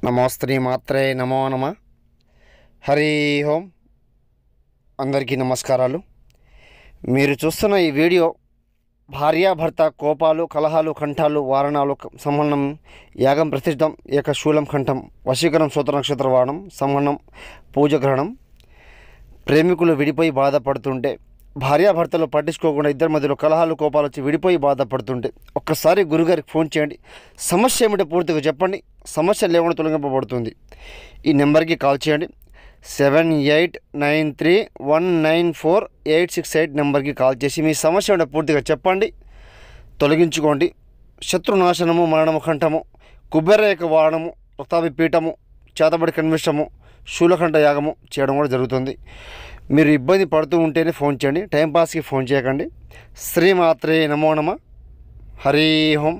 నమోస్త్రీ మాత్రే నమో నమ. హరి ఓం. అందరికీ నమస్కారాలు. మీరు చూస్తున్న ఈ వీడియో భార్యాభర్త కోపాలు, కలహాలు, కంఠాలు, వారణాలు, సంహనం, యాగం ప్రతిష్టం, ఏకశూలం కంఠం, వశీకరం, సూత్ర నక్షత్ర వాహనం, సంహనం, పూజగ్రహణం. ప్రేమికులు విడిపోయి బాధపడుతుంటే, భార్యాభర్తలు పట్టించుకోకుండా ఇద్దరి మధ్యలో కలహాలు, కోపాలు వచ్చి విడిపోయి బాధపడుతుంటే ఒక్కసారి గురుగారికి ఫోన్ చేయండి. సమస్య ఏమిటో పూర్తిగా చెప్పండి. సమస్య లేకుండా తొలగింపబడుతుంది. ఈ నెంబర్కి కాల్ చేయండి. 7893194868 నెంబర్కి కాల్ చేసి మీ సమస్య ఏమిటో పూర్తిగా చెప్పండి, తొలగించుకోండి. శత్రునాశనము, మరణము, కంఠము, కుబేరరేఖ వాహనము, రక్తాభి పీఠము, చేతబడి కన్విష్టము, శూలకంఠ యాగము చేయడం కూడా జరుగుతుంది. మీరు ఇబ్బంది పడుతూ ఉంటేనే ఫోన్ చేయండి, టైంపాస్కి ఫోన్ చేయకండి. శ్రీమాత్రే నమో నమ. హరి ఓం.